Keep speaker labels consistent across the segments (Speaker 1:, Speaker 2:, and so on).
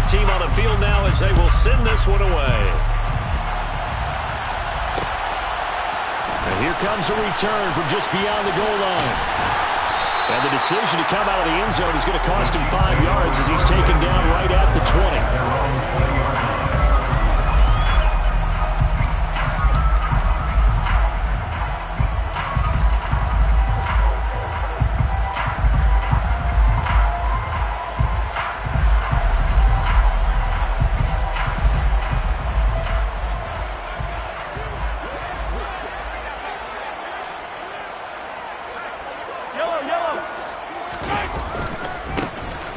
Speaker 1: face-off team on the field now as they will send this one away. And here comes a return from just beyond the goal line. And the decision to come out of the end zone is going to cost him 5 yards as he's taken down right at the 20.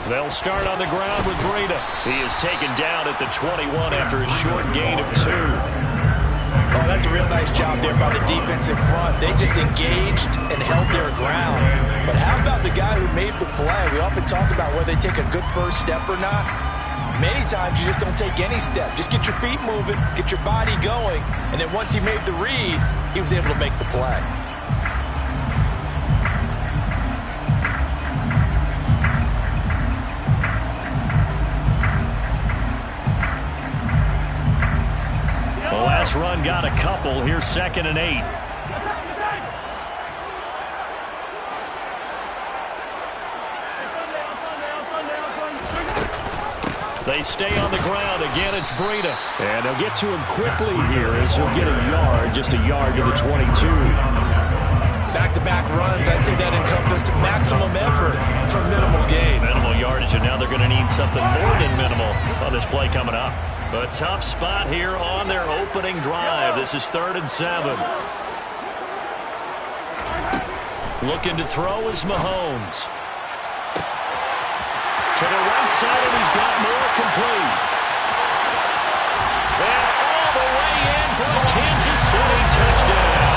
Speaker 1: They'll start on the ground with Breida. He is taken down at the 21 after a short gain of 2.
Speaker 2: Oh, that's a real nice job there by the defense in front. They just engaged and held their ground. But how about the guy who made the play? We often talk about whether they take a good first step or not. Many times you just don't take any step. Just get your feet moving, get your body going, and then once he made the read, he was able to make the play.
Speaker 1: Run got a couple. Here's 2nd and 8. They stay on the ground. Again, it's Breida. And they'll get to him quickly here as he'll get a yard, just a yard to the 22.
Speaker 2: Back-to-back runs, I'd say that encompassed maximum effort for minimal gain.
Speaker 1: Minimal yardage, and now they're going to need something more than minimal on this play coming up. A tough spot here on their opening drive. This is 3rd and 7. Looking to throw is Mahomes. To the right side, and he's got more complete. And all the way in for a Kansas City touchdown.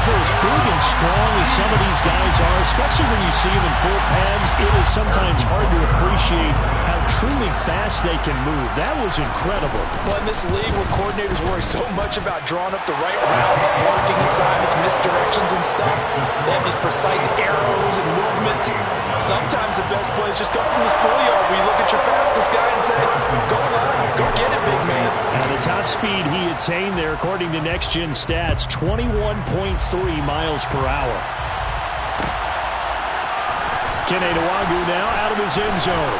Speaker 1: For as big and strong as some of these guys are, especially when you see them in full pads, it is sometimes hard to appreciate how truly fast they can move. That was incredible.
Speaker 2: Well, in this league where coordinators worry so much about drawing up the right routes, blocking assignments, misdirections and stuff, they have these precise arrows and movements. Sometimes the best plays just come from the schoolyard where you look at your fastest guy and say, go line, go get it, big man.
Speaker 1: And the top speed he attained there, according to Next Gen Stats, 21.3 miles per hour. Kene Nwagu now out of his end zone.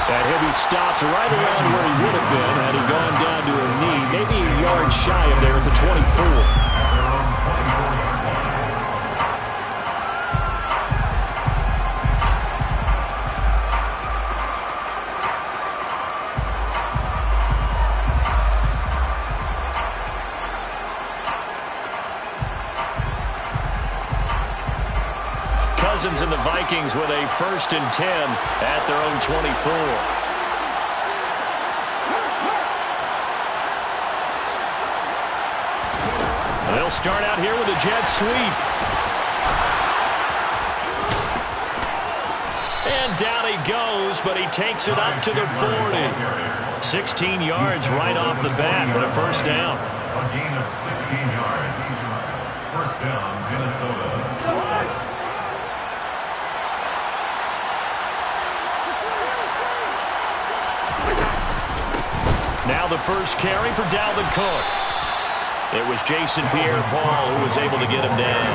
Speaker 1: That hit, he stopped right around where he would have been had he gone down to a knee, maybe a yard shy of there at the 24. Cousins and the Vikings with a 1st and 10 at their own 24. They'll start out here with a jet sweep. And down he goes, but he takes it up to the 40. 16 yards right off the bat, but a 1st down.
Speaker 3: A gain of 16 yards. 1st down, Minnesota.
Speaker 1: Now the first carry for Dalvin Cook. It was Jason Pierre-Paul who was able to get him down.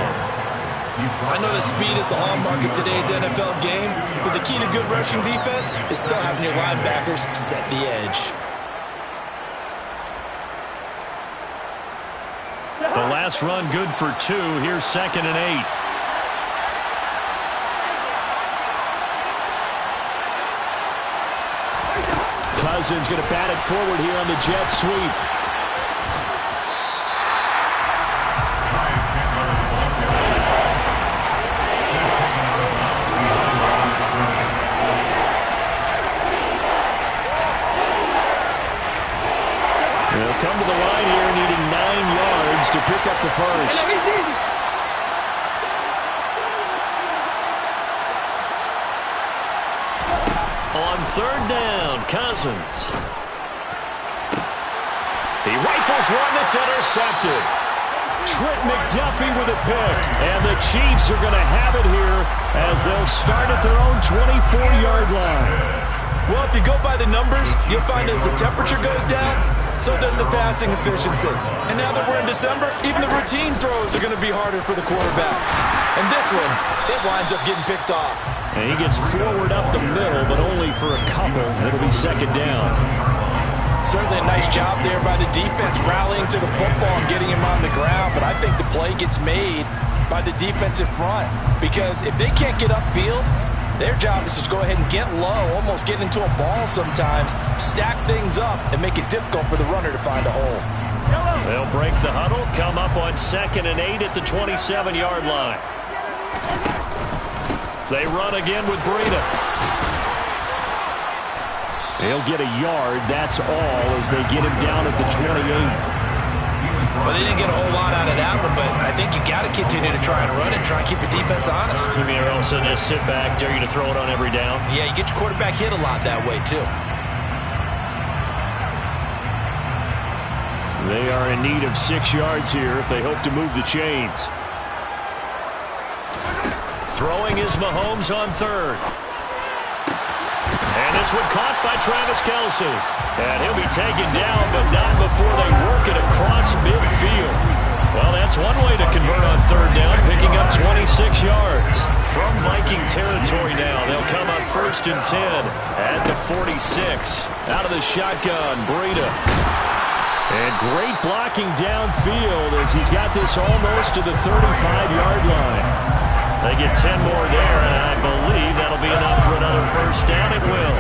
Speaker 2: I know that speed is the hallmark of today's NFL game, but the key to good rushing defense is still having your linebackers set the edge.
Speaker 1: The last run good for 2. Here's 2nd and 8. Cousins going to bat it forward here on the jet sweep. They'll come to the line here needing 9 yards to pick up the 1st. On 3rd down, Cousins. He rifles one that's intercepted. Trent McDuffie with a pick. And the Chiefs are going to have it here as they'll start at their own 24-yard line.
Speaker 2: Well, if you go by the numbers, you'll find as the temperature goes down, so does the passing efficiency. And now that we're in December, even the routine throws are going to be harder for the quarterbacks. And this one, it winds up getting picked off.
Speaker 1: And he gets forward up the middle, but only for a couple. It'll be second down.
Speaker 2: Certainly a nice job there by the defense rallying to the football and getting him on the ground, but I think the play gets made by the defensive front because if they can't get upfield, their job is to go ahead and get low, almost get into a ball sometimes, stack things up, and make it difficult for the runner to find a hole.
Speaker 1: They'll break the huddle, come up on 2nd and 8 at the 27-yard line. They run again with Breida. They'll get a yard, that's all, as they get him down at the 28.
Speaker 2: Well, they didn't get a whole lot out of that one, but I think you got to continue to try and run and try and keep the defense honest.
Speaker 1: You mean also just sit back, dare you to throw it on every down?
Speaker 2: Yeah, you get your quarterback hit a lot that way, too.
Speaker 1: They are in need of 6 yards here if they hope to move the chains. Throwing is Mahomes on 3rd. And this one caught by Travis Kelce. And he'll be taken down, but not before they work it across midfield. Well, that's one way to convert on 3rd down, picking up 26 yards. From Viking territory now, they'll come up 1st and 10 at the 46. Out of the shotgun, Breida. And great blocking downfield as he's got this almost to the 35-yard line. They get 10 more there, and I believe that'll be enough for another 1st down. It will.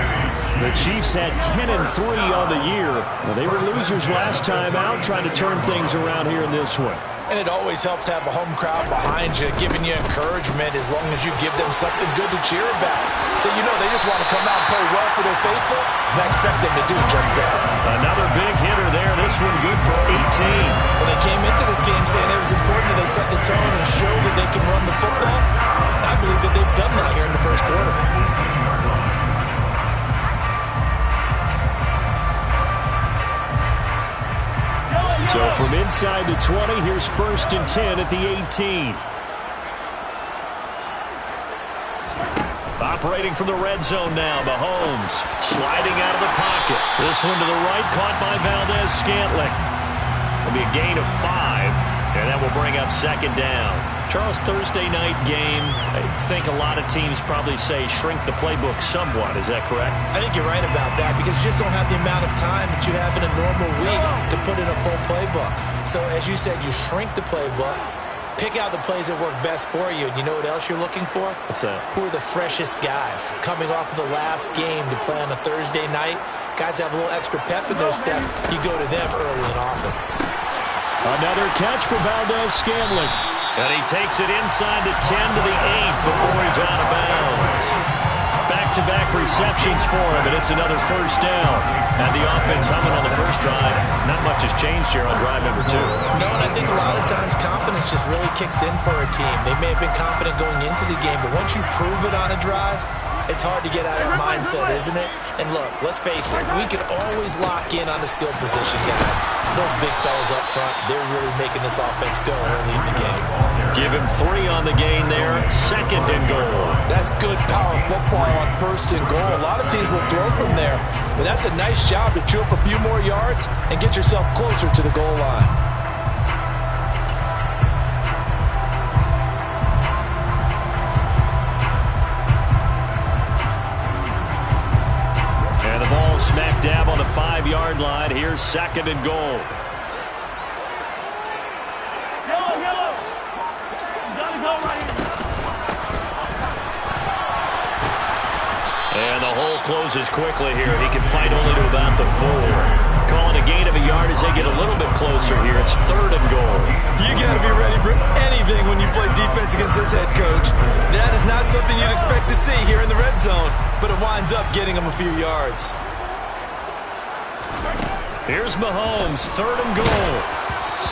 Speaker 1: The Chiefs had 10 and 3 on the year. Well, they were losers last time out, trying to turn things around here in this one.
Speaker 2: And it always helps to have a home crowd behind you, giving you encouragement as long as you give them something good to cheer about. So you know they just want to come out and play well for their faithful, and I expect them to do just that.
Speaker 1: Another big hitter there. This one good for 18.
Speaker 2: Well, they came into this game saying it was important that they set the tone and show that they can run the football. And I believe that they've done that here in the first quarter.
Speaker 1: So from inside the 20, here's 1st and 10 at the 18. Operating from the red zone now, Mahomes sliding out of the pocket. This one to the right, caught by Valdez-Scantling. It'll be a gain of 5, and that will bring up 2nd down. Charles, Thursday night game, I think a lot of teams probably say shrink the playbook somewhat. Is that correct?
Speaker 2: I think you're right about that because you just don't have the amount of time that you have in a normal week to put in a full playbook. So as you said, you shrink the playbook, pick out the plays that work best for you. And you know what else you're looking for?
Speaker 1: What's that?
Speaker 2: Who are the freshest guys coming off of the last game to play on a Thursday night? Guys have a little extra pep in their step. You go to them early and often.
Speaker 1: Another catch for Valdez-Scantling. And he takes it inside the 10 to the 8 before he's out of bounds. Back-to-back receptions for him, and it's another 1st down. And the offense humming on the first drive. Not much has changed here on drive number 2.
Speaker 2: No, and I think a lot of times confidence just really kicks in for a team. They may have been confident going into the game, but once you prove it on a drive, it's hard to get out of that mindset, isn't it? And look, let's face it, we can always lock in on the skill position, guys. Those big fellas up front, they're really making this offense go early in the game.
Speaker 1: Give him 3 on the gain there, 2nd and goal.
Speaker 2: That's good power football on 1st and goal. A lot of teams will throw from there, but that's a nice job to chew up a few more yards and get yourself closer to the goal line.
Speaker 1: Smack dab on the 5-yard line. Here's 2nd and goal.
Speaker 4: Yellow. Gotta go right here.
Speaker 1: And the hole closes quickly here. He can fight only to about the 4. Calling a gain of a yard as they get a little bit closer here. It's 3rd and goal.
Speaker 2: You got to be ready for anything when you play defense against this head coach. That is not something you'd expect to see here in the red zone, but it winds up getting him a few yards.
Speaker 1: Here's Mahomes, 3rd and goal.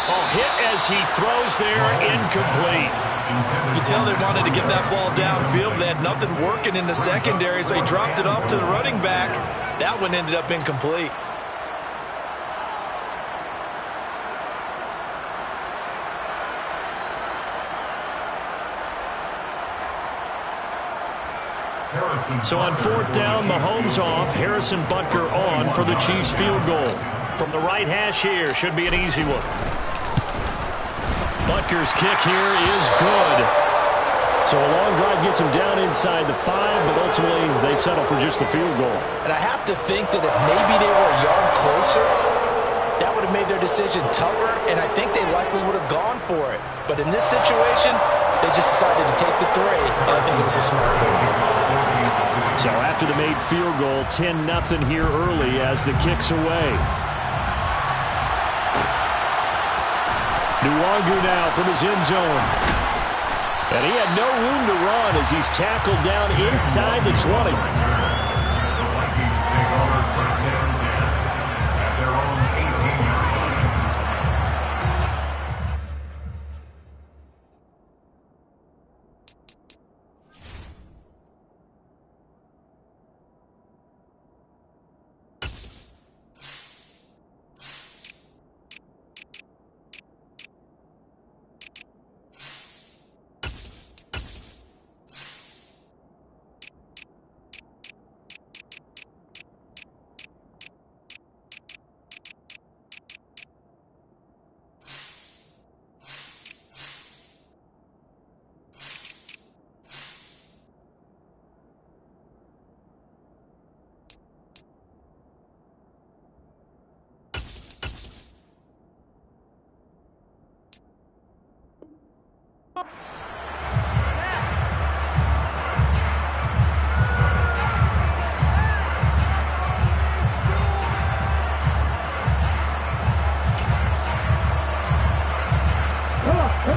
Speaker 1: Oh, hit as he throws there, incomplete.
Speaker 2: You can tell they wanted to get that ball downfield, but they had nothing working in the secondary, so he dropped it off to the running back. That one ended up incomplete.
Speaker 1: So on fourth down, Mahomes off, Harrison Butker on for the Chiefs field goal. From the right hash here, should be an easy one. Butker's kick here is good. So a long drive gets him down inside the 5, but ultimately they settle for just the field goal.
Speaker 2: And I have to think that if maybe they were a yard closer, that would have made their decision tougher, and I think they likely would have gone for it. But in this situation, they just decided to take the 3, and I think it was a smart move.
Speaker 1: So after the made field goal, 10-0 here early as the kick's away. Nwangu now from his end zone. And he had no room to run as he's tackled down inside the 20.
Speaker 3: The Vikings take over first down 10 at their own 18-yard line.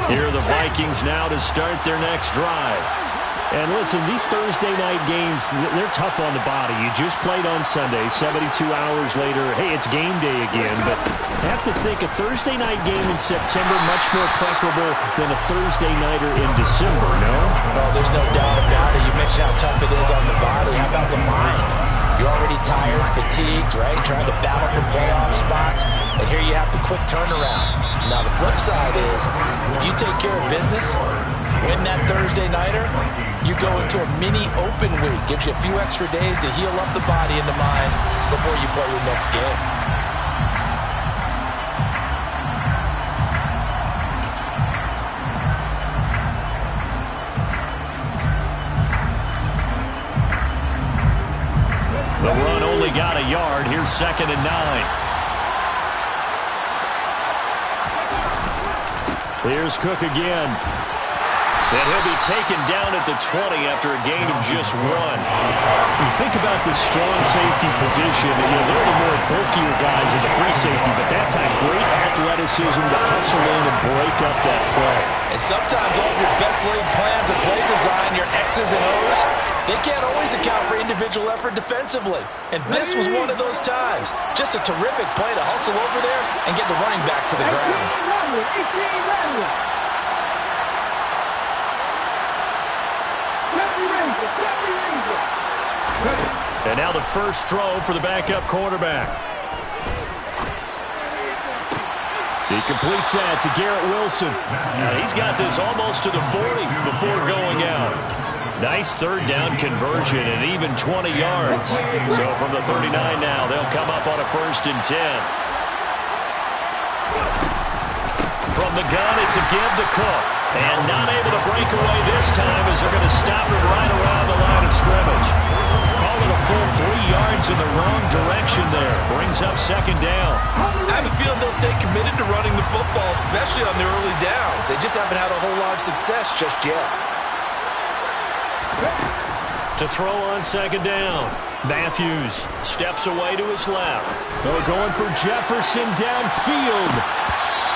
Speaker 1: Here are the Vikings now to start their next drive. And listen, these Thursday night games, they're tough on the body. You just played on Sunday, 72 hours later, hey, it's game day again. But I have to think a Thursday night game in September much more preferable than a Thursday nighter in December, no?
Speaker 2: Well, there's no doubt about it. You mentioned how tough it is on the body. How about the mind? You're already tired, fatigued, right? Trying to battle for playoff spots. And here you have the quick turnaround. Now, the flip side is, if you take care of business, win that Thursday nighter, you go into a mini open week. Gives you a few extra days to heal up the body and the mind before you play your next game.
Speaker 1: The run only got a yard. Here's 2nd and 9. Here's Cook again. And he'll be taken down at the 20 after a gain of just 1. You think about this strong safety position, and they're the more bulkier guys in the free safety, but that time, great athleticism to hustle in and break up that play.
Speaker 2: And sometimes all of your best laid plans of play design, your X's and O's, they can't always account for individual effort defensively. And this was one of those times. Just a terrific play to hustle over there and get the running back to the ground.
Speaker 1: And now the first throw for the backup quarterback. He completes that to Garrett Wilson. Now he's got this almost to the 40 before going out. Nice third down conversion and even 20 yards. So from the 39 now, they'll come up on a 1st and 10. From the gun, it's a give to Cook. And not able to break away this time as they're going to stop him right around the line of scrimmage. Call it a full 3 yards in the wrong direction there. Brings up 2nd down.
Speaker 2: I have a feeling they'll stay committed to running the football, especially on the early downs. They just haven't had a whole lot of success just yet.
Speaker 1: To throw on 2nd down. Matthews steps away to his left. They're going for Jefferson downfield.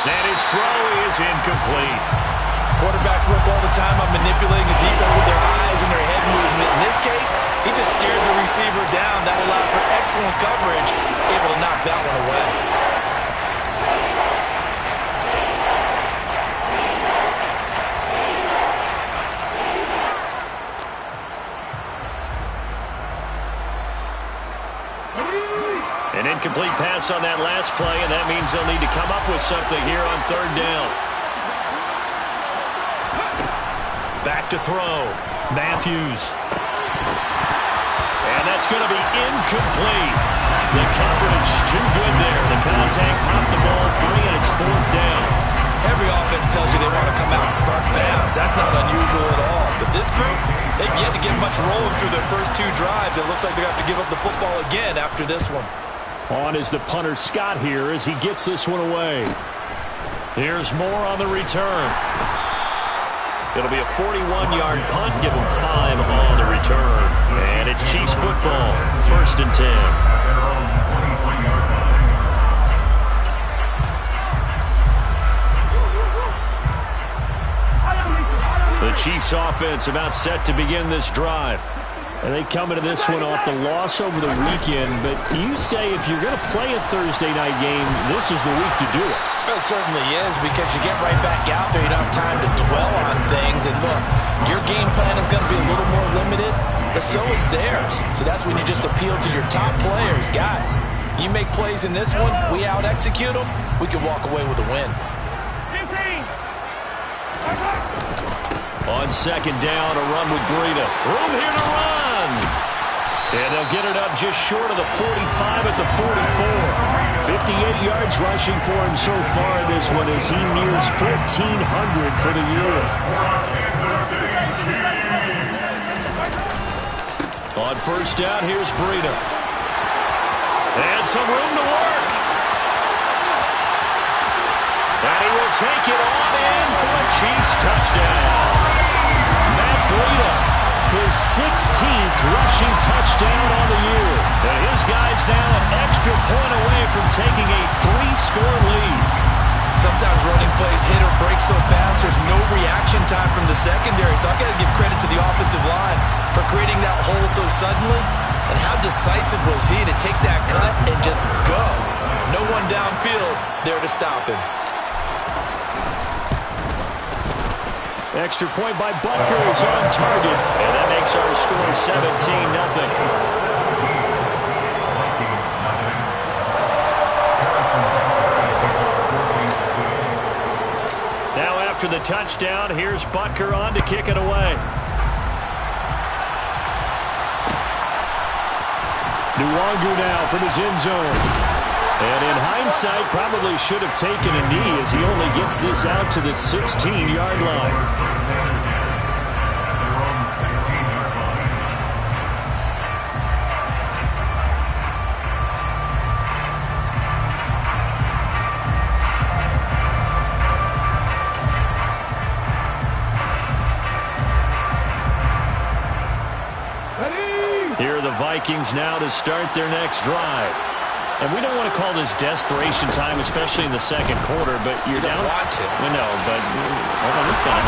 Speaker 1: And his throw is incomplete.
Speaker 2: Quarterbacks work all the time on manipulating the defense with their eyes and their head movement. In this case, he just stared the receiver down. That allowed for excellent coverage, able to knock that one away.
Speaker 1: An incomplete pass on that last play, and that means they'll need to come up with something here on 3rd down. Back to throw. Matthews. And that's going to be incomplete. The coverage too good there. The contact popped the ball free, and it's 4th down.
Speaker 2: Every offense tells you they want to come out and start fast. That's not unusual at all. But this group, they've yet to get much rolling through their first 2 drives. It looks like they're going to have to give up the football again after this one.
Speaker 1: On is the punter Scott here as he gets this one away. Here's more on the return. It'll be a 41-yard punt. Give them 5 on the return. And it's Chiefs football. 1st and 10. The Chiefs offense about set to begin this drive. And they come into this one off the loss over the weekend. But you say if you're going to play a Thursday night game, this is the week to do it.
Speaker 2: It certainly is, because you get right back out there. You don't have time to dwell on things. And look, your game plan is going to be a little more limited, but so is theirs. So that's when you just appeal to your top players. Guys, you make plays in this one, we out-execute them, we can walk away with a win.
Speaker 4: 15.
Speaker 1: On 2nd down, a run with Breida. Room here to run. And they'll get it up just short of the 45 at the 44. 58 yards rushing for him so far in this one as he nears 1,400 for the year. On 1st down, here's Breida. And some room to work. And he will take it on in for a Chiefs touchdown. Matt Breida, his 16th rushing touchdown on the year. And his guy's now an extra point away from taking a 3-score lead.
Speaker 2: Sometimes running plays hit or break so fast, there's no reaction time from the secondary. So I've got to give credit to the offensive line for creating that hole so suddenly. And how decisive was he to take that cut and just go. No one downfield there to stop him.
Speaker 1: Extra point by Butker is on target. And that makes our score 17-0. After the touchdown, here's Butker on to kick it away. Nwangu now from his end zone. And in hindsight, probably should have taken a knee as he only gets this out to the 16-yard line. Vikings now to start their next drive. And we don't want to call this desperation time, especially in the second quarter, but you're down.
Speaker 2: Want to.
Speaker 1: We know, but we're fine.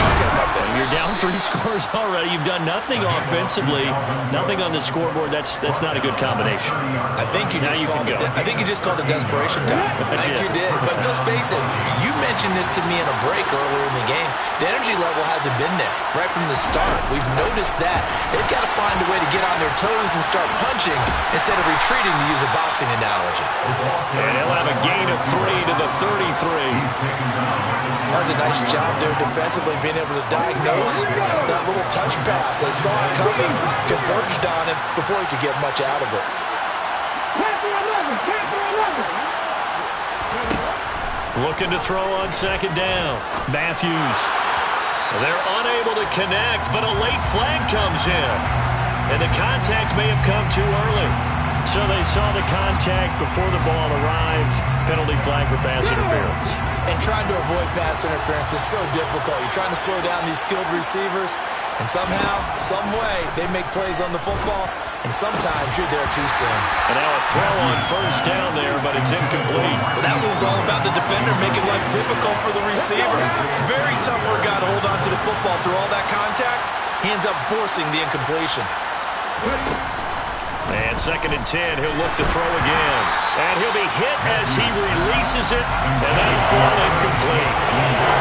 Speaker 1: You're down 3 scores already. You've done nothing offensively, nothing on the scoreboard. That's not a good combination.
Speaker 2: I think you just called it desperation time. I think you did. But let's face it, you mentioned this to me in a break earlier in the game. The energy level hasn't been there right from the start. We've noticed that. They've got to find a way to get on their toes and start punching instead of retreating, to use a boxing analogy.
Speaker 1: And he'll have a gain of 3 to the 33.
Speaker 2: That was a nice job there defensively, being able to diagnose that little touch pass. They saw it coming, converged on him before he could get much out of it.
Speaker 1: Looking to throw on 2nd down. Matthews. They're unable to connect, but a late flag comes in. And the contact may have come too early. So they saw the contact before the ball arrived. Penalty flag for pass interference.
Speaker 2: And trying to avoid pass interference is so difficult. You're trying to slow down these skilled receivers, and somehow, some way, they make plays on the football, and sometimes you're there too soon.
Speaker 1: And now a throw on 1st down there, but it's incomplete.
Speaker 2: Well, that move's all about the defender making life difficult for the receiver. Very tough for a guy to hold on to the football through all that contact. He ends up forcing the incompletion.
Speaker 1: And 2nd and 10, he'll look to throw again. And he'll be hit as he releases it, and that'll fall incomplete.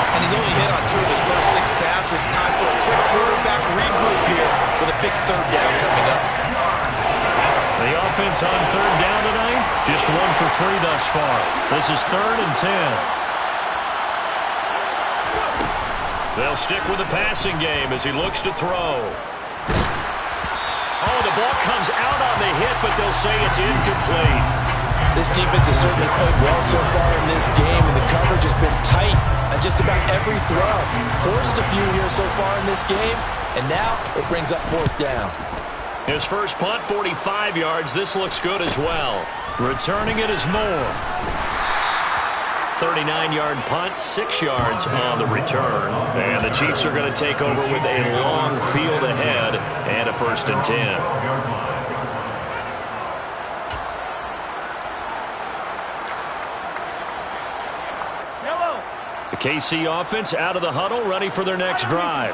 Speaker 2: And he's only hit on 2 of his first 6 passes. Time for a quick quarterback regroup here with a big 3rd down coming up.
Speaker 1: The offense on 3rd down tonight, just 1 for 3 thus far. This is 3rd and 10. They'll stick with the passing game as he looks to throw. Oh, The ball comes out on the hit, but they'll say it's incomplete.
Speaker 2: This defense has certainly played well so far in this game, and the coverage has been tight on just about every throw. Forced a few here so far in this game, and now it brings up 4th down.
Speaker 1: His first punt, 45 yards. This looks good as well. Returning it is Moore. 39-yard punt, 6 yards on the return. And the Chiefs are going to take over with a long field ahead and a 1st and 10. The KC offense out of the huddle, ready for their next drive.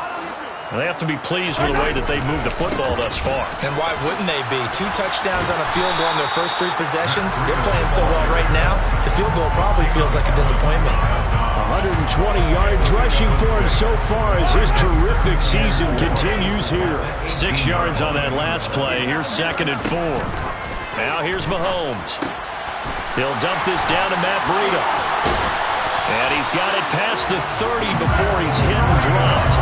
Speaker 1: And they have to be pleased with the way that they've moved the football thus far.
Speaker 2: And why wouldn't they be? 2 touchdowns on a field goal in their first 3 possessions. They're playing so well right now, the field goal probably feels like a disappointment.
Speaker 1: 120 yards rushing for him so far as his terrific season continues here. 6 yards on that last play. Here's 2nd and 4. Now here's Mahomes. He'll dump this down to Matt Breida. And he's got it past the 30 before he's hit and dropped.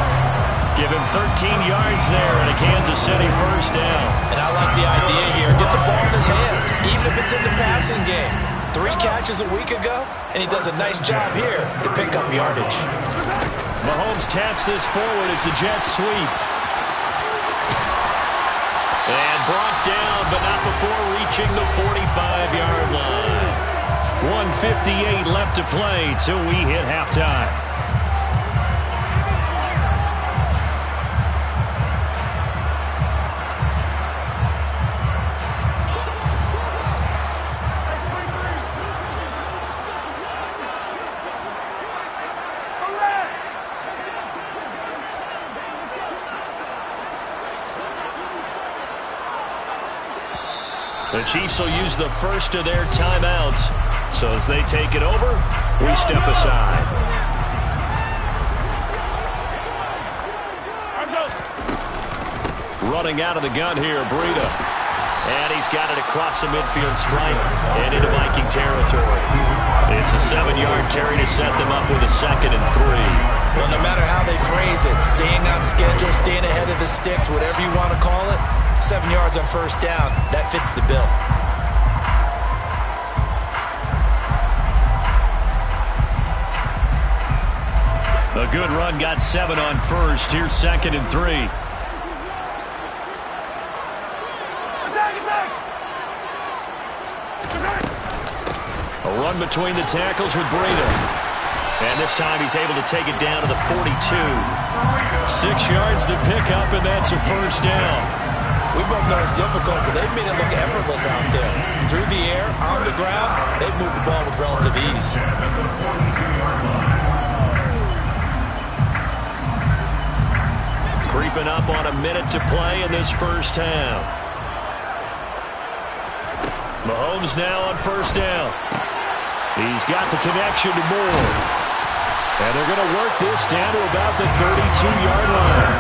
Speaker 1: Give him 13 yards there and a Kansas City 1st down.
Speaker 2: And I like the idea here. Get the ball in his hands, even if it's in the passing game. 3 catches a week ago, and he does a nice job here to pick up yardage.
Speaker 1: Mahomes taps this forward. It's a jet sweep. And brought down, but not before reaching the 45-yard line. 1:58 left to play till we hit halftime. The Chiefs will use the first of their timeouts. So as they take it over, we step aside. Running out of the gun here, Breida. And he's got it across the midfield stripe and into Viking territory. It's a 7-yard carry to set them up with a 2nd and 3.
Speaker 2: Well, no matter how they phrase it, staying on schedule, staying ahead of the sticks, whatever you want to call it, 7 yards on 1st down, that fits the bill.
Speaker 1: A good run, got 7 on 1st. Here's 2nd and 3. A run between the tackles with Breida. And this time he's able to take it down to the 42. 6 yards to pick up, and that's a 1st down.
Speaker 2: We both know it's difficult, but they've made it look effortless out there. Through the air, on the ground, they've moved the ball with relative ease.
Speaker 1: Creeping up on a minute to play in this 1st half. Mahomes now on 1st down. He's got the connection to Moore. And they're going to work this down to about the 32-yard line.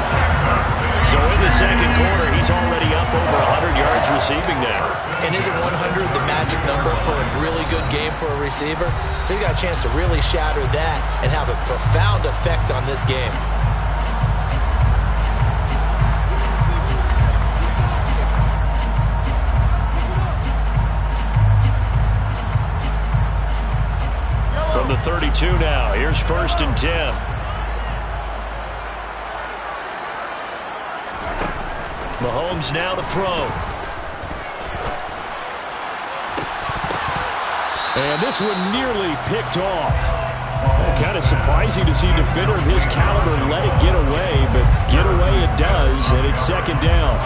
Speaker 1: So in the 2nd quarter, he's already up over 100 yards receiving now.
Speaker 2: And isn't 100 the magic number for a really good game for a receiver? So he got a chance to really shatter that and have a profound effect on this game.
Speaker 1: From the 32 now, here's 1st and 10. Mahomes now to throw. And this one nearly picked off. Kind of surprising to see a defender of his caliber let it get away, but get away it does, and it's 2nd down.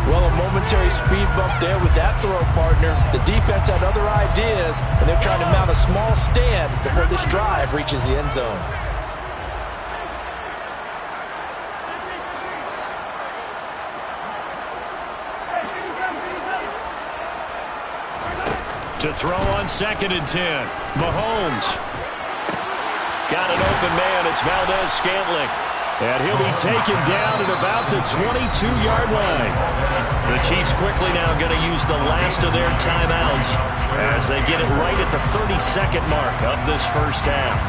Speaker 2: Well, a momentary speed bump there with that throw, partner. The defense had other ideas, and they're trying to mount a small stand before this drive reaches the end zone.
Speaker 1: To throw on 2nd and 10. Mahomes. Got an open man. It's Valdez-Scantling. And he'll be taken down at about the 22-yard line. The Chiefs quickly now going to use the last of their timeouts as they get it right at the 32nd mark of this 1st half.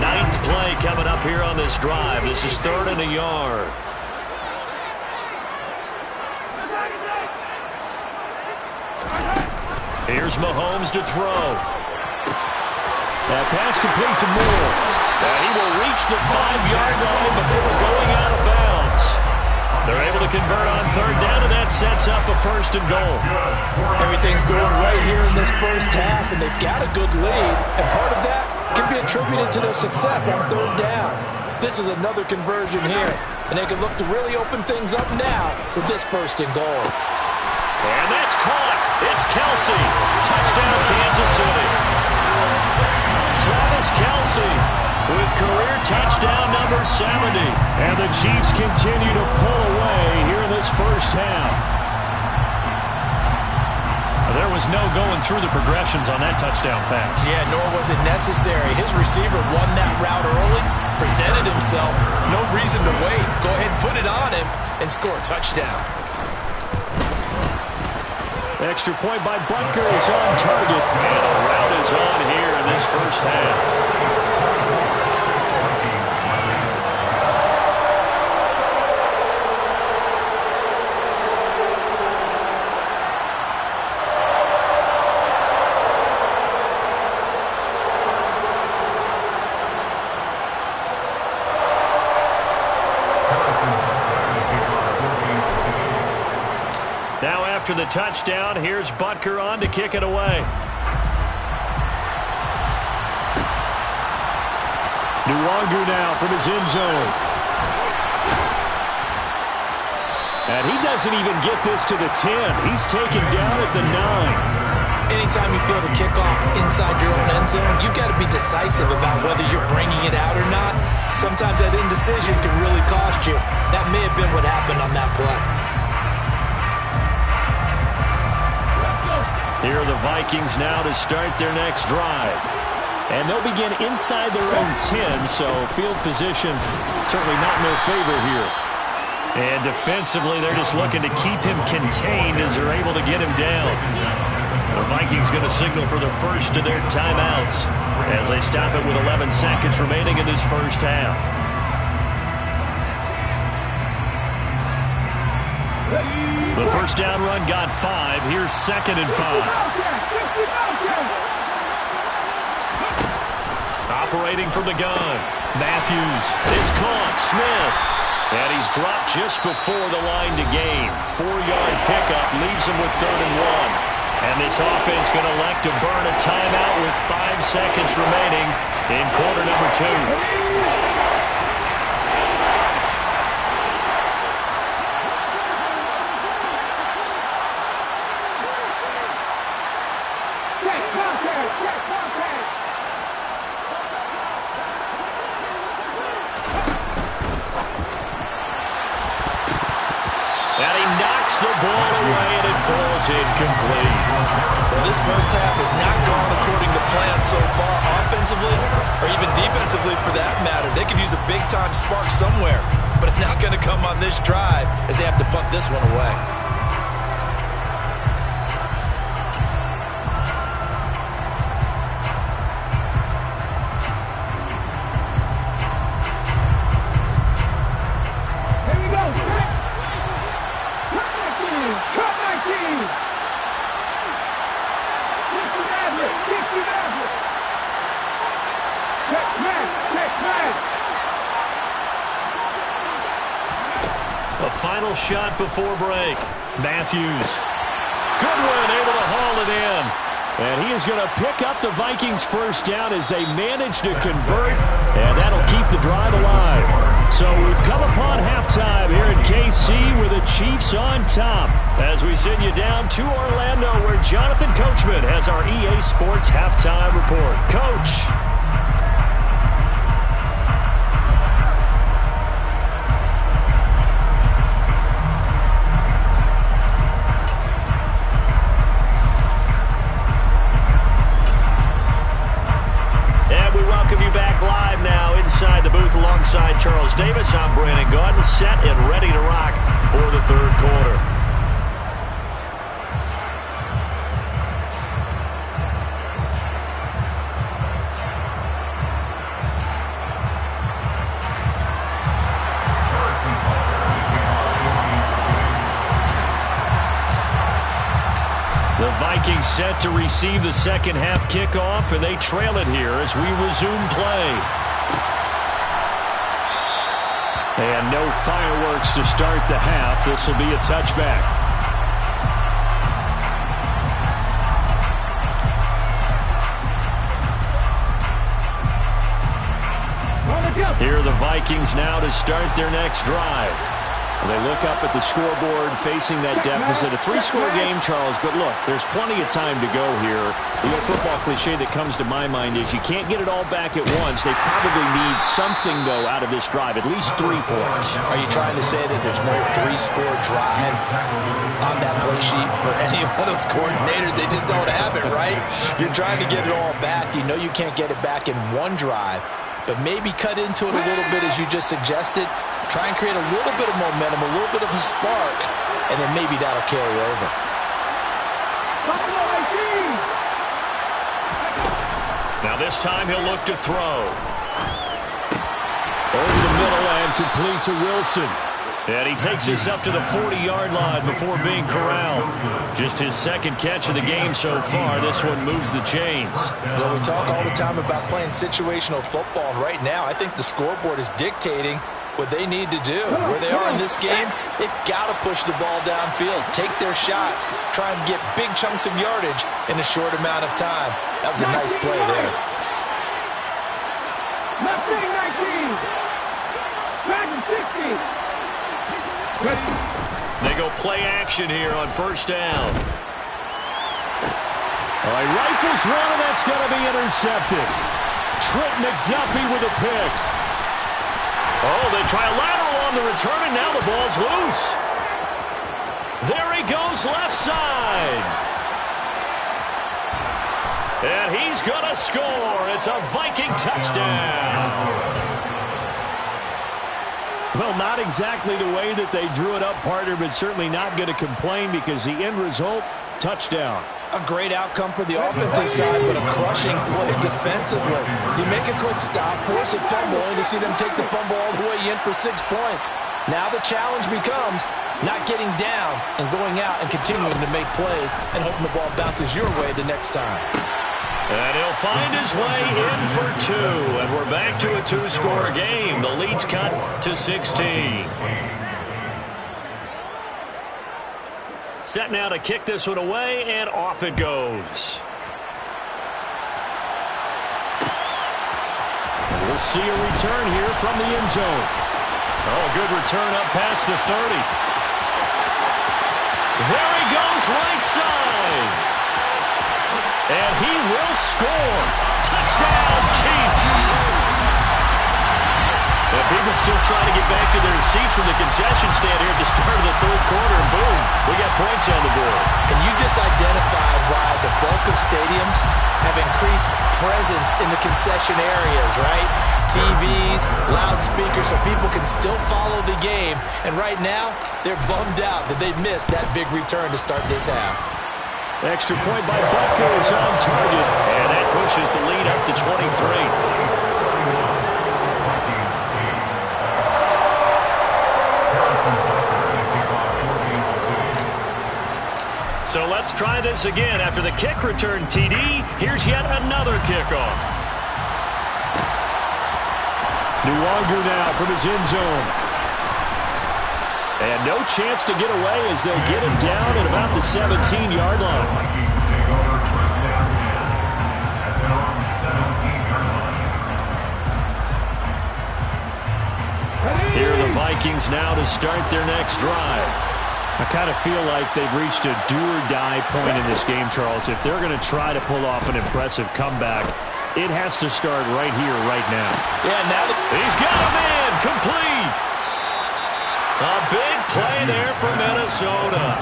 Speaker 1: 9th play coming up here on this drive. This is 3rd and a yard. Here's Mahomes to throw. That pass complete to Moore. And he will reach the 5-yard line before going out of bounds. They're able to convert on 3rd down, and that sets up a 1st and goal.
Speaker 2: Everything's going right here in this first half, and they've got a good lead. And part of that can be attributed to their success on 3rd downs. This is another conversion here, and they can look to really open things up now with this 1st and goal.
Speaker 1: And that's caught. It's Kelsey. Touchdown, Kansas City. Travis Kelsey with career touchdown number 70. And the Chiefs continue to pull away here in this first half. There was no going through the progressions on that touchdown pass.
Speaker 2: Yeah, nor was it necessary. His receiver won that route early, presented himself. No reason to wait. Go ahead and put it on him and score a touchdown.
Speaker 1: Extra point by Butker is on target. And a route is on here in this first half. After the touchdown, here's Butker on to kick it away. Nwangu now from his end zone. And he doesn't even get this to the 10. He's taken down at the 9.
Speaker 2: Anytime you feel the kickoff inside your own end zone, you've got to be decisive about whether you're bringing it out or not. Sometimes that indecision can really cost you. That may have been what happened on that play.
Speaker 1: Here are the Vikings now to start their next drive. And they'll begin inside their own 10, so field position certainly not in their favor here. And defensively, they're just looking to keep him contained as they're able to get him down. The Vikings going to signal for the first of their timeouts as they stop it with 11 seconds remaining in this first half. The first down run got 5. Here's 2nd and 5. Operating from the gun. Matthews is caught. Smith. And he's dropped just before the line to gain. 4-yard pickup leaves him with 3rd and 1. And this offense going to elect to burn a timeout with 5 seconds remaining in quarter number 2. Incomplete.
Speaker 2: Well, this first half has not gone according to plan so far, offensively or even defensively for that matter. They could use a big-time spark somewhere, but it's not going to come on this drive as they have to punt this one away.
Speaker 1: Final shot before break. Matthews. Goodwin able to haul it in. And he is going to pick up the Vikings first down as they manage to convert. And that'll keep the drive alive. So we've come upon halftime here in KC with the Chiefs on top. As we send you down to Orlando where Jonathan Coachman has our EA Sports halftime report. Coach. Inside the booth alongside Charles Davis, I'm Brandon Gaudin, set and ready to rock for the third quarter. Vikings set to receive the second half kickoff, and they trail it here as we resume play. And no fireworks to start the half. This will be a touchback. Here are the Vikings now to start their next drive. They look up at the scoreboard facing that deficit. A 3-score game, Charles, but look, there's plenty of time to go here. The old football cliche that comes to my mind is you can't get it all back at once. They probably need something, though, out of this drive, at least 3 points.
Speaker 2: Are you trying to say that there's no 3-score drive on that play sheet for any one of those coordinators? They just don't have it, right? You're trying to get it all back. You know you can't get it back in one drive, but maybe cut into it a little bit as you just suggested. Try and create a little bit of momentum, a little bit of a spark, and then maybe that'll carry over.
Speaker 1: Now this time he'll look to throw. Over the middle and complete to Wilson. And he takes this up to the 40-yard line before being corralled. Just his second catch of the game so far. This one moves the chains.
Speaker 2: Well, we talk all the time about playing situational football, and right now I think the scoreboard is dictating what they need to do. Where they are in this game, they've got to push the ball downfield, take their shots, try and get big chunks of yardage in a short amount of time. That was a nice play there.
Speaker 4: Left wing 19. Back 60.
Speaker 1: They go play action here on first down. All right, rifles one, and that's going to be intercepted. Trent McDuffie with a pick. Oh, they try a lateral on the return, and now the ball's loose. There he goes left side. And he's going to score. It's a Viking touchdown. Well, not exactly the way that they drew it up, partner, but certainly not going to complain because the end result, touchdown.
Speaker 2: A great outcome for the offensive side, but a crushing play defensively. You make a quick stop, force a fumble, and to see them take the fumble all the way in for 6 points. Now the challenge becomes not getting down and going out and continuing to make plays and hoping the ball bounces your way the next time.
Speaker 1: And he'll find his way in for 2. And we're back to a 2-score game. The lead's cut to 16. Set now to kick this one away, and off it goes. And we'll see a return here from the end zone. Oh, good return up past the 30. There he goes right side. And he will score. Touchdown, Chiefs. And people still trying to get back to their seats from the concession stand here at the start of the third quarter, and boom, we got points on the board.
Speaker 2: And you just identified why the bulk of stadiums have increased presence in the concession areas, right? TVs, loudspeakers, so people can still follow the game. And right now, they're bummed out that they missed that big return to start this half.
Speaker 1: Extra point by Butker is on target, and that pushes the lead up to 23. So let's try this again. After the kick return TD, here's yet another kickoff. Nwangu now from his end zone. And no chance to get away as they'll get him down at about the 17-yard line. Here are the Vikings now to start their next drive. I kind of feel like they've reached a do-or-die point in this game, Charles. If they're going to try to pull off an impressive comeback, it has to start right here, right now.
Speaker 2: Yeah, now
Speaker 1: he's got him in, complete. A big play there for Minnesota.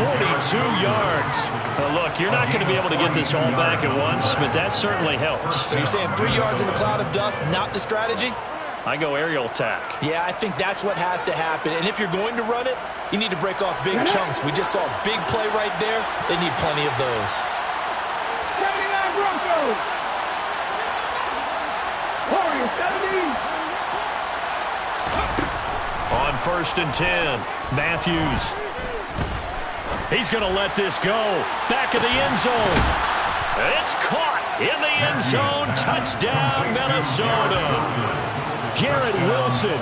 Speaker 1: 42 yards. Now look, you're not going to be able to get this all back at once, but that certainly helps.
Speaker 2: So you're saying 3 yards in the cloud of dust, not the strategy?
Speaker 1: I go aerial attack.
Speaker 2: Yeah, I think that's what has to happen. And if you're going to run it, you need to break off big chunks. We just saw a big play right there. They need plenty of those.
Speaker 4: 79 Broncos. Warriors 70.
Speaker 1: On 1st and 10, Matthews. He's going to let this go. Back of the end zone. It's caught in the end zone. Touchdown, Minnesota. Garrett Wilson.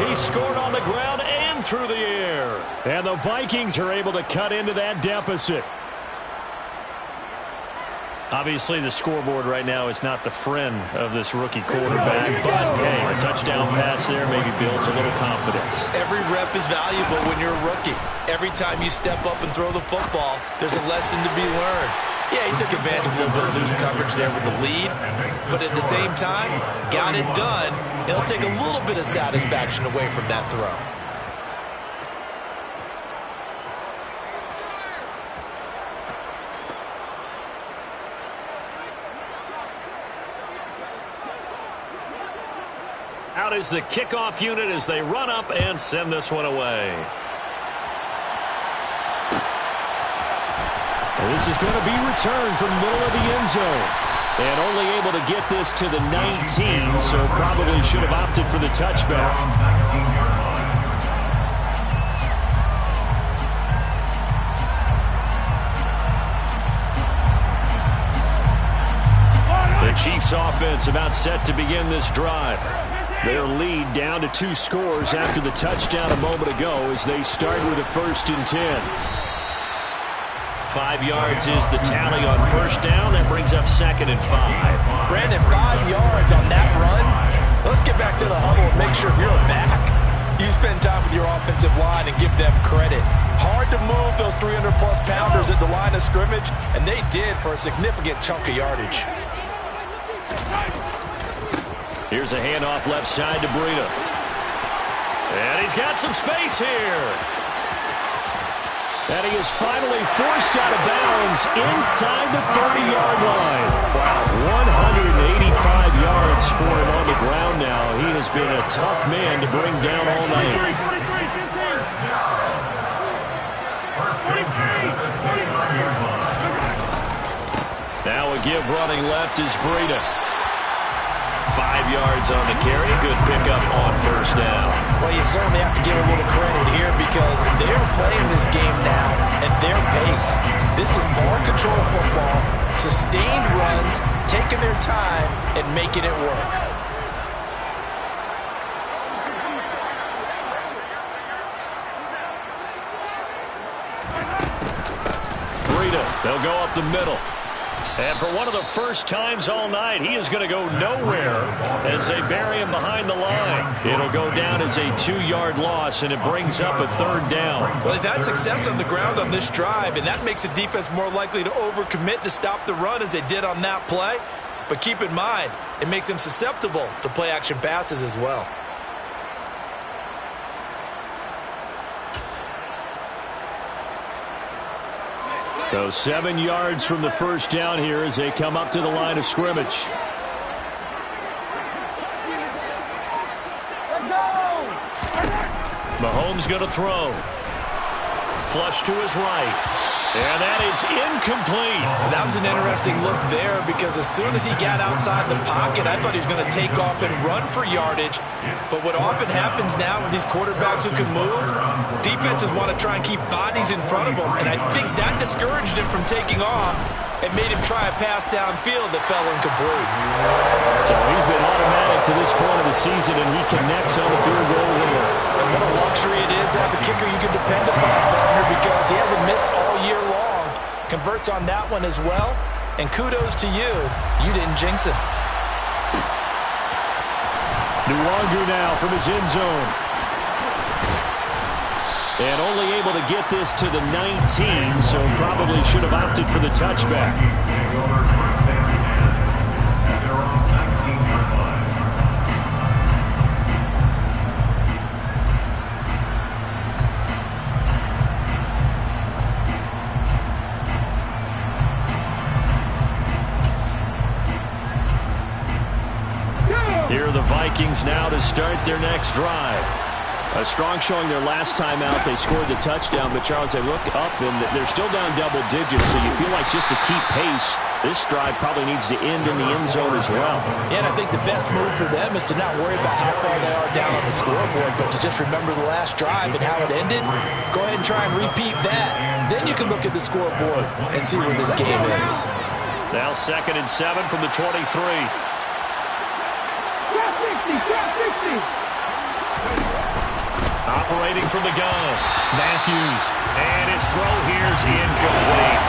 Speaker 1: He scored on the ground and through the air. And the Vikings are able to cut into that deficit. Obviously, the scoreboard right now is not the friend of this rookie quarterback. But, hey, a touchdown pass there maybe builds a little confidence.
Speaker 2: Every rep is valuable when you're a rookie. Every time you step up and throw the football, there's a lesson to be learned. Yeah, he took advantage of a little bit of loose coverage there with the lead. But at the same time, got it done. It'll take a little bit of satisfaction away from that throw.
Speaker 1: Out is the kickoff unit as they run up and send this one away. And this is going to be returned from the middle of the end zone. And only able to get this to the 19, so probably should have opted for the touchback. The Chiefs offense about set to begin this drive. Their lead down to 2 scores after the touchdown a moment ago as they start with a 1st and 10. 5 yards is the tally on first down. That brings up 2nd and 5.
Speaker 2: Brandon, 5 yards on that run. Let's get back to the huddle and make sure you're back. You spend time with your offensive line and give them credit. Hard to move those 300-plus pounders at the line of scrimmage, and they did for a significant chunk of yardage.
Speaker 1: Here's a handoff left side to Breida. And he's got some space here. And he is finally forced out of bounds inside the 30-yard line. Wow, 185 yards for him on the ground now. He has been a tough man to bring down all night. Now a give running left is Breida. 5 yards on the carry. Good pickup on first down.
Speaker 2: Well, you certainly have to give a little credit here because they're playing this game now at their pace. This is ball control football, sustained runs, taking their time and making it work.
Speaker 1: Breida, they'll go up the middle. And for one of the first times all night, he is going to go nowhere as they bury him behind the line. It'll go down as a 2-yard loss, and it brings up a 3rd down.
Speaker 2: Well, they've had success on the ground on this drive, and that makes the defense more likely to overcommit to stop the run as they did on that play. But keep in mind, it makes them susceptible to play-action passes as well.
Speaker 1: So 7 yards from the first down here as they come up to the line of scrimmage. Mahomes going to throw. Flush to his right. And that is incomplete.
Speaker 2: That was an interesting look there because as soon as he got outside the pocket, I thought he was going to take off and run for yardage. But what often happens now with these quarterbacks who can move, defenses want to try and keep bodies in front of them. And I think that discouraged him from taking off and made him try a pass downfield that fell incomplete.
Speaker 1: So he's been automatic to this point of the season, and he connects on the field goal winner.
Speaker 2: And what a luxury it is to have a kicker you can depend upon, partner, because he hasn't missed all year long. Converts on that one as well. And kudos to you. You didn't jinx him.
Speaker 1: Nwangu now from his end zone. And only able to get this to the 19, so probably should have opted for the touchback. Here are the Vikings now to start their next drive. A strong showing their last time out. They scored the touchdown, but Charles, they look up and they're still down double digits, so you feel like just to keep pace, this drive probably needs to end in the end zone as well.
Speaker 2: Yeah, and I think the best move for them is to not worry about how far they are down on the scoreboard, but to just remember the last drive and how it ended. Go ahead and try and repeat that. Then you can look at the scoreboard and see where this game is.
Speaker 1: Now 2nd and 7 from the 23. Operating from the gun, Matthews. And his throw here's incomplete.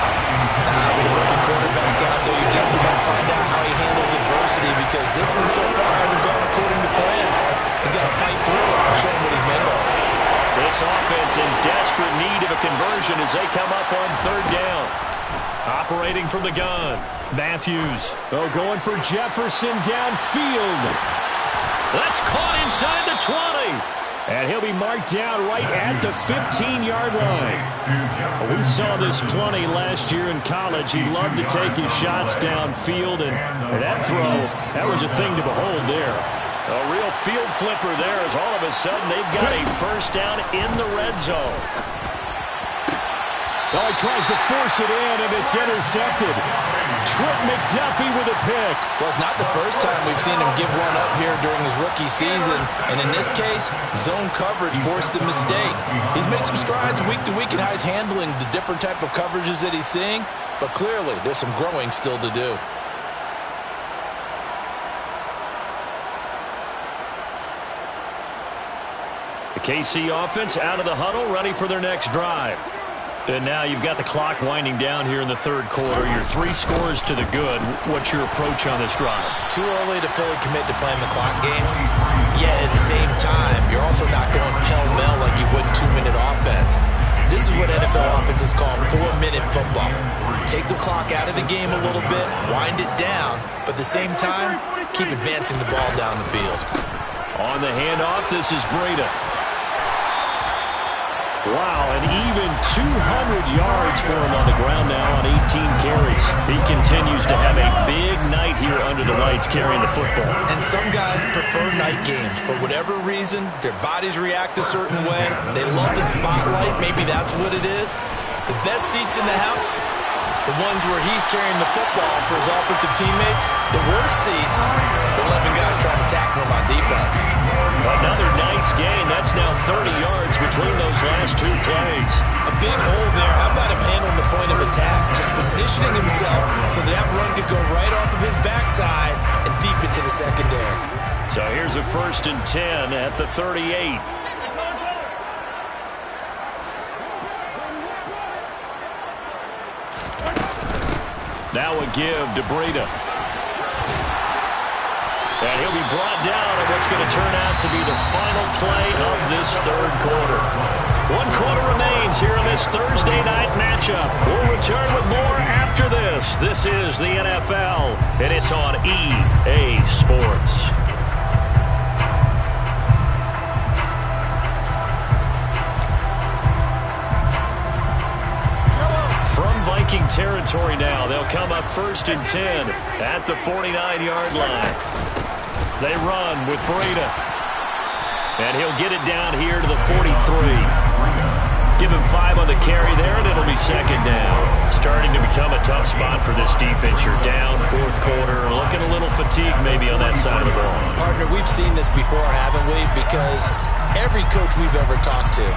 Speaker 2: With a rookie quarterback out there, you're definitely going to find out how he handles adversity, because this one so far hasn't gone according to plan. He's got to fight through it and show him what he's made of.
Speaker 1: This offense in desperate need of a conversion as they come up on 3rd down. Operating from the gun, Matthews. Oh, going for Jefferson downfield. That's caught inside the 20. And he'll be marked down right at the 15-yard line. We saw this plenty last year in college. He loved to take his shots downfield, and that throw, that was a thing to behold there. A real field flipper there, as all of a sudden they've got a 1st down in the red zone. Oh, he tries to force it in, and it's intercepted. Trent McDuffie with a pick.
Speaker 2: Well, it's not the first time we've seen him give one up here during his rookie season. And in this case, zone coverage forced the mistake. He's made some strides week to week in how he's handling the different type of coverages that he's seeing. But clearly, there's some growing still to do.
Speaker 1: The KC offense out of the huddle, ready for their next drive. And now you've got the clock winding down here in the 3rd quarter. You're 3 scores to the good. What's your approach on this drive?
Speaker 2: Too early to fully commit to playing the clock game. Yet at the same time, you're also not going pell-mell like you would in 2-minute offense. This is what NFL offenses call 4-minute football. Take the clock out of the game a little bit, wind it down, but at the same time, keep advancing the ball down the field.
Speaker 1: On the handoff, this is Breida. Wow, and even 200 yards for him on the ground now on 18 carries. He continues to have a big night here under the lights carrying the football.
Speaker 2: And some guys prefer night games. For whatever reason, their bodies react a certain way. They love the spotlight. Maybe that's what it is. The best seats in the house, the ones where he's carrying the football for his offensive teammates. The worst seats, the 11 guys trying to tackle him on defense.
Speaker 1: Another nice gain. That's now 30 yards between those last 2 plays.
Speaker 2: A big hole there. How about him handling the point of attack? Just positioning himself so that run could go right off of his backside and deep into the secondary.
Speaker 1: So here's a 1st and 10 at the 38. Now a give to Breida. And he'll be brought down at what's going to turn out to be the final play of this 3rd quarter. 1 quarter remains here in this Thursday night matchup. We'll return with more after this. This is the NFL, and it's on EA Sports. From Viking territory now, they'll come up 1st and 10 at the 49-yard line. They run with Breida. And he'll get it down here to the 43. Give him 5 on the carry there, and it'll be 2nd down. Starting to become a tough spot for this defense. You're down 4th quarter, looking a little fatigued maybe on that side of the ball.
Speaker 2: Partner, we've seen this before, haven't we? Because every coach we've ever talked to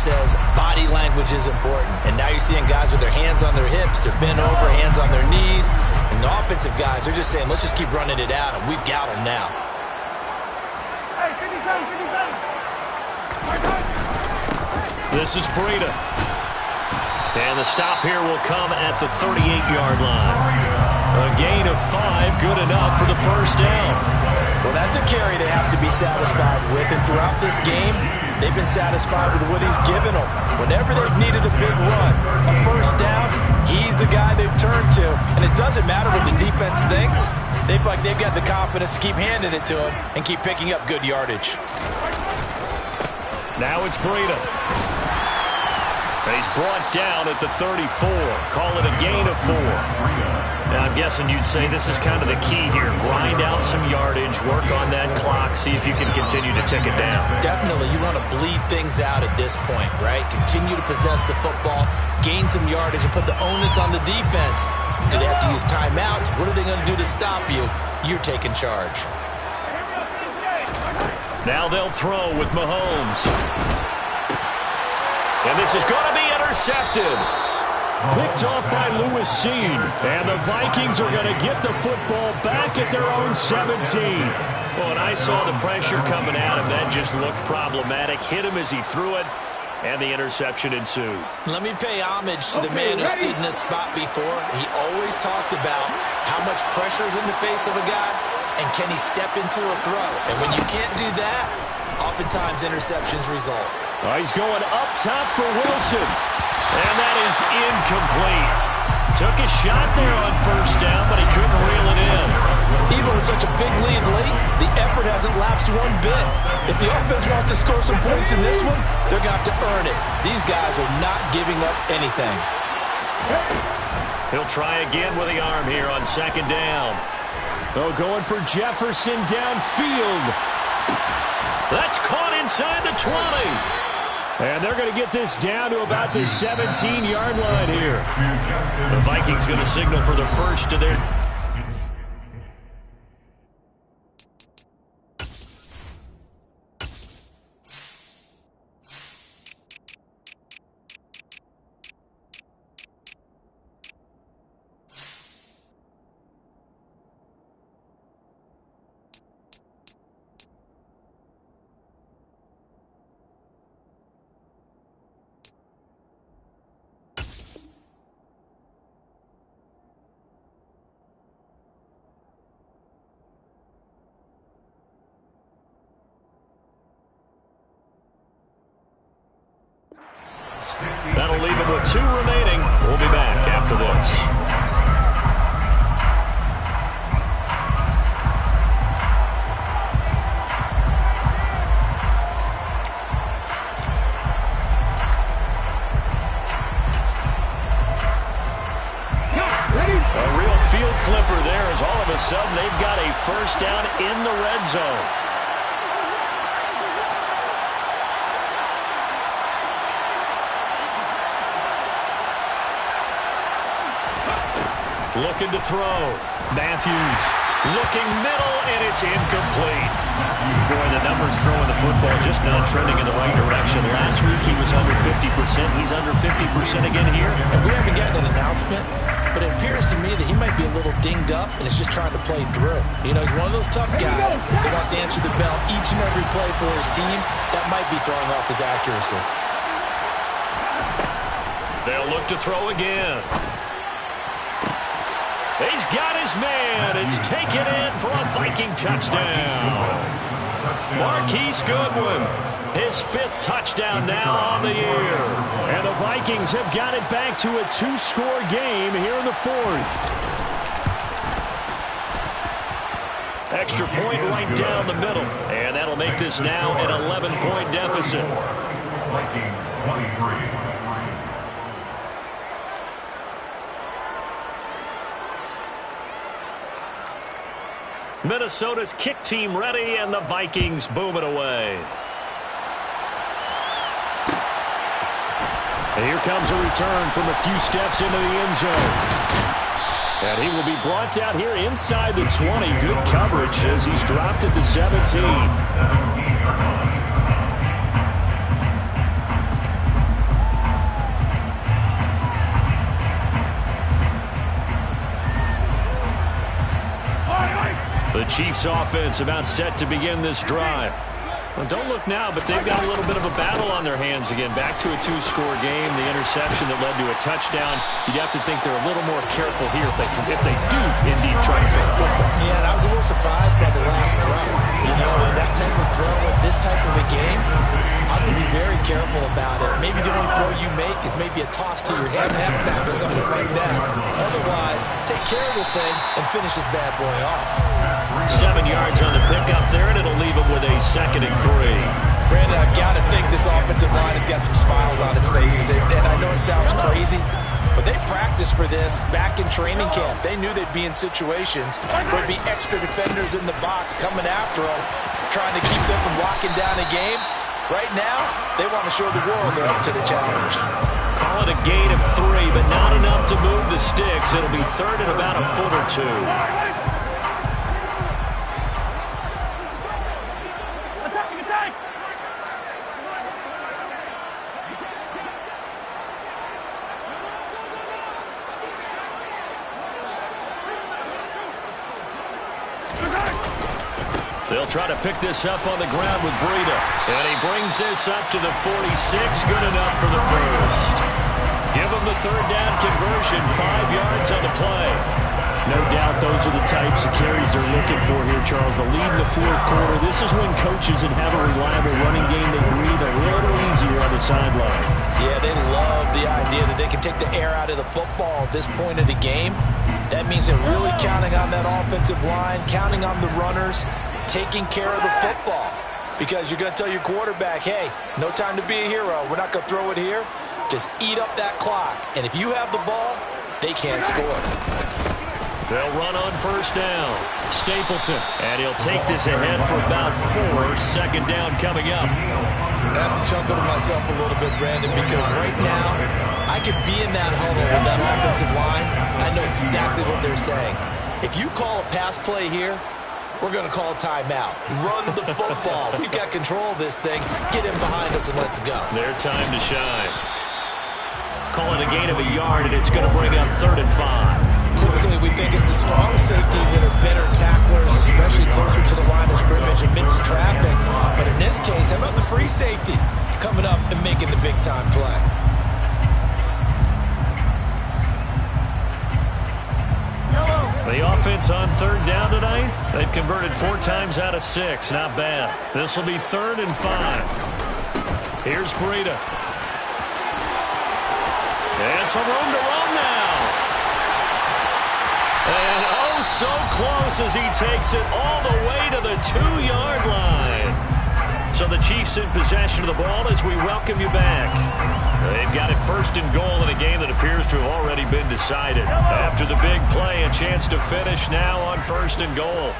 Speaker 2: says body language is important. And now you're seeing guys with their hands on their hips, they're bent over, hands on their knees. And the offensive guys are just saying, let's just keep running it out, and we've got them now.
Speaker 4: Hey, 57, 57.
Speaker 1: This is Breida. And the stop here will come at the 38-yard line. A gain of 5, good enough for the 1st down.
Speaker 2: Well, that's a carry they have to be satisfied with. And throughout this game, they've been satisfied with what he's given them. Whenever they've needed a big run, a 1st down, he's the guy they've turned to. And it doesn't matter what the defense thinks. They feel like they've got the confidence to keep handing it to him and keep picking up good yardage.
Speaker 1: Now it's Breida. And he's brought down at the 34. Call it a gain of 4. Now, I'm guessing you'd say this is kind of the key here. Grind out some yardage, work on that clock, see if you can continue to tick it down.
Speaker 2: Definitely. You want to bleed things out at this point, right? Continue to possess the football, gain some yardage, and put the onus on the defense. Do they have to use timeouts? What are they going to do to stop you? You're taking charge.
Speaker 1: Now they'll throw with Mahomes. And this is going to be intercepted. Picked off by Lewis Seed. And the Vikings are going to get the football back at their own 17. Well, and I saw the pressure coming at him. That just looked problematic. Hit him as he threw it, and the interception ensued.
Speaker 2: Let me pay homage to the man who stood in this spot before. He always talked about how much pressure is in the face of a guy, and can he step into a throw. And when you can't do that, oftentimes interceptions result.
Speaker 1: Oh, he's going up top for Wilson. And that is incomplete. Took a shot there on first down, but he couldn't reel it in.
Speaker 5: Even with such a big lead late, the effort hasn't lapsed one bit. If the offense wants to score some points in this one, they're going to have to earn it. These guys are not giving up anything.
Speaker 1: He'll try again with the arm here on second down. Oh, going for Jefferson downfield. That's caught inside the 20. And they're going to get this down to about the 17-yard line here. The Vikings going to signal for the first to their... That'll leave him with 2 remaining. We'll be back after this. A real field flipper there as all of a sudden they've got a first down in the red zone. Looking to throw. Matthews looking middle, and it's incomplete. Boy, the numbers throwing the football just not trending in the right direction. Last week he was under 50%. He's under 50% again here.
Speaker 2: And we haven't gotten an announcement, but it appears to me that he might be a little dinged up and is just trying to play through. You know, he's one of those tough guys that wants to answer the bell each and every play for his team. That might be throwing off his accuracy.
Speaker 1: They'll look to throw again. He's got his man. It's taken in for a Viking touchdown. Marquise Goodwin, his 5th touchdown now on the year. And the Vikings have got it back to a 2-score game here in the 4th. Extra point right down the middle. And that'll make this now an 11-point deficit.
Speaker 3: Vikings 23.
Speaker 1: Minnesota's kick team ready, and the Vikings boom it away. And here comes a return from a few steps into the end zone. And he will be brought down here inside the 20. Good coverage as he's dropped at the 17. The Chiefs offense about set to begin this drive. Well, don't look now, but they've got a little bit of a battle on their hands again. Back to a 2-score game. The interception that led to a touchdown. You'd have to think they're a little more careful here if they do indeed try to throw football.
Speaker 2: Yeah, and I was a little surprised by the last throw. You know, that type of throw with this type of a game, I'm going to be very careful about it. Maybe the only throw you make is maybe a toss to your halfback or something like that. Otherwise, take care of the thing and finish this bad boy off.
Speaker 1: 7 yards on the pickup there, and it'll leave him with a 2nd and 3.
Speaker 2: Brandon, I've got to think this offensive line has got some smiles on its faces. And I know it sounds crazy, but they practiced for this back in training camp. They knew they'd be in situations where there'd be extra defenders in the box coming after them, trying to keep them from locking down a game. Right now, they want to show the world they're up to the challenge.
Speaker 1: Call it a gain of 3, but not enough to move the sticks. It'll be 3rd and about a foot or 2. They'll try to pick this up on the ground with Breida. And he brings this up to the 46. Good enough for the first. Give him the third down conversion. 5 yards on the play. No doubt those are the types of carries they're looking for here, Charles. The lead in the fourth quarter. This is when coaches and have a reliable running game, they breathe a little easier on the sideline.
Speaker 2: Yeah, they love the idea that they can take the air out of the football at this point of the game. That means they're really counting on that offensive line, counting on the runners, taking care of the football. Because you're going to tell your quarterback, hey, no time to be a hero. We're not going to throw it here. Just eat up that clock. And if you have the ball, they can't score.
Speaker 1: They'll run on first down. Stapleton. And he'll take this ahead for about 4. Second down coming up.
Speaker 2: I have to chuckle to myself a little bit, Brandon, because right now I could be in that huddle with that offensive line. I know exactly what they're saying. If you call a pass play here, we're going to call a timeout. Run the football. We've got control of this thing. Get in behind us and let's go.
Speaker 1: Their time to shine. Call it a gain of a yard, and it's going to bring up 3rd and 5.
Speaker 2: Typically, we think it's the strong safeties that are better tacklers, especially closer to the line of scrimmage amidst traffic. But in this case, how about the free safety coming up and making the big-time play?
Speaker 1: The offense on 3rd down tonight, they've converted 4 times out of 6. Not bad. This will be 3rd and 5. Here's Breida. And some room to run now. And oh, so close as he takes it all the way to the 2-yard line. So the Chiefs in possession of the ball as we welcome you back. They've got it 1st and goal in a game that appears to have already been decided. After the big play, a chance to finish now on 1st and goal.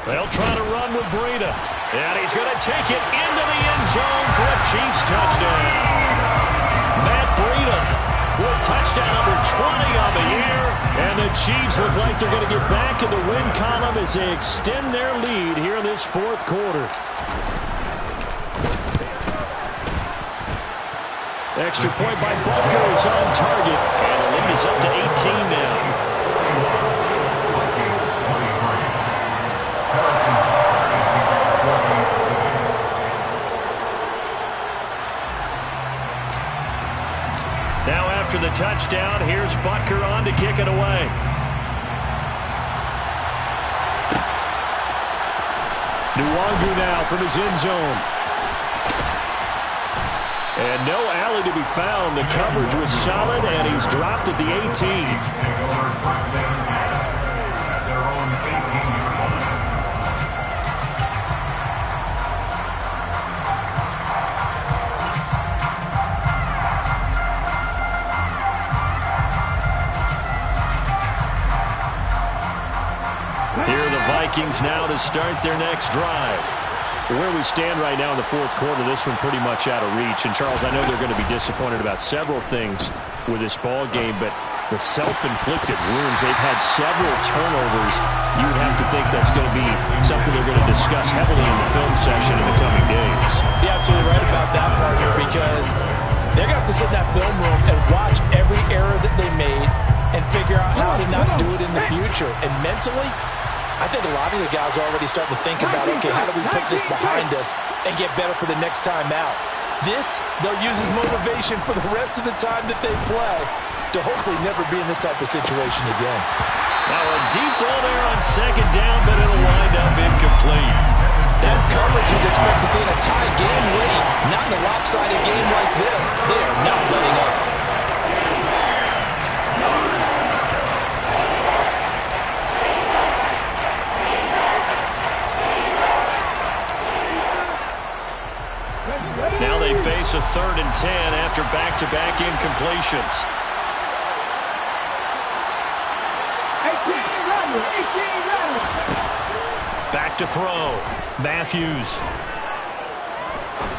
Speaker 1: They'll try to run with Breida. And he's going to take it into the end zone for a Chiefs touchdown. Matt Breida with touchdown number 20 on the year. And the Chiefs look like they're going to get back in the win column as they extend their lead here in this 4th quarter. Extra point by Butker is on target. And the lead is up to 18 now. Now after the touchdown, here's Butker on to kick it away. Nwangu now from his end zone. And no alley to be found. The coverage was solid, and he's dropped at the 18. Here are the Vikings now to start their next drive. Where we stand right now in the 4th quarter, this one pretty much out of reach. And, Charles, I know they're going to be disappointed about several things with this ball game, but the self-inflicted wounds, they've had several turnovers. You would have to think that's going to be something they're going to discuss heavily in the film session in the coming days.
Speaker 2: You're absolutely right about that, partner, because they're going to have to sit in that film room and watch every error that they made and figure out how to not do it in the future. And mentally, I think a lot of the guys are already starting to think about, okay, how do we put this behind us and get better for the next time out? This, they'll use as motivation for the rest of the time that they play to hopefully never be in this type of situation again.
Speaker 1: Now a deep ball there on 2nd down, but it'll wind up incomplete.
Speaker 2: That's coverage you'd expect to see in a tie game late. Not in a lopsided game like this. They are not letting up.
Speaker 1: Now they face a 3rd and 10 after back-to-back incompletions.
Speaker 4: 18 runners.
Speaker 1: Back to throw. Matthews.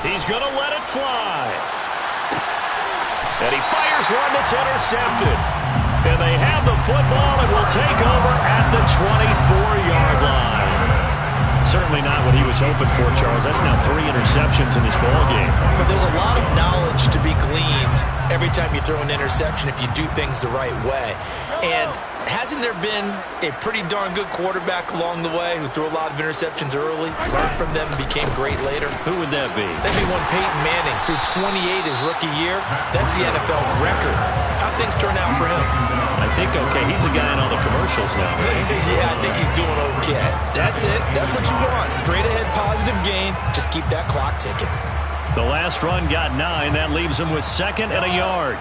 Speaker 1: He's going to let it fly. And he fires one that's intercepted. And they have the football and will take over at the 24-yard line. certainly not what he was hoping for, Charles. That's now 3 interceptions in this ball game.
Speaker 2: But there's a lot of knowledge to be gleaned every time you throw an interception if you do things the right way. And hasn't there been a pretty darn good quarterback along the way who threw a lot of interceptions early, learned from them, and became great later?
Speaker 1: Who would that be?
Speaker 2: That'd be one Peyton Manning threw 28 his rookie year. That's the NFL record. How'd things turn out for him?
Speaker 1: I think okay. He's a guy in all the commercials now, right?
Speaker 2: Yeah, I think he's doing okay. That's it. That's what you want. Straight ahead positive gain. Just keep that clock ticking.
Speaker 1: The last run got 9. That leaves him with 2nd and a yard.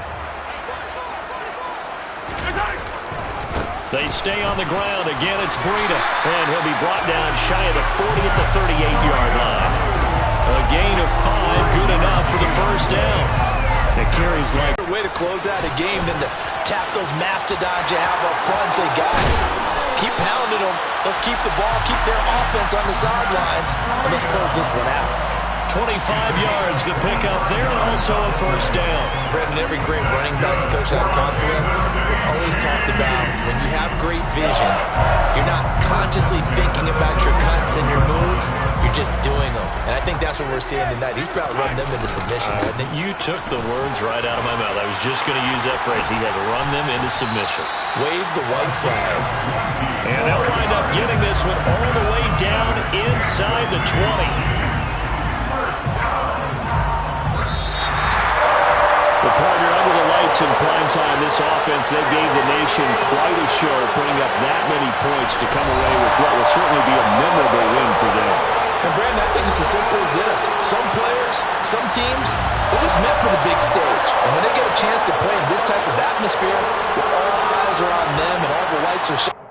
Speaker 1: They stay on the ground. Again, it's Breida. And he'll be brought down shy of the 40 at the 38-yard line. A gain of 5, good enough for the first down. It carries like
Speaker 2: a way to close out a game than to tap those mastodons you have up front and say, guys, keep pounding them. Let's keep the ball, keep their offense on the sidelines, and let's close this one out.
Speaker 1: 25 yards to pick up there, and also a first down.
Speaker 2: Brendan, every great running backs coach I've talked with has always talked about when you have great vision, you're not consciously thinking about your cuts and your moves, you're just doing them. And I think that's what we're seeing tonight. He's about to run them into submission. I think
Speaker 1: you took the words right out of my mouth. I was just going to use that phrase. He has run them into submission.
Speaker 2: Wave the white flag.
Speaker 1: And they'll wind up getting this one all the way down inside the 20. The partner under the lights in prime time, this offense, they gave the nation quite a show, putting up that many points to come away with what will certainly be a memorable win for them.
Speaker 2: And Brandon, I think it's as simple as this. Some players, some teams, they're just meant for the big stage. And when they get a chance to play in this type of atmosphere, where all eyes are on them and all the lights are shining,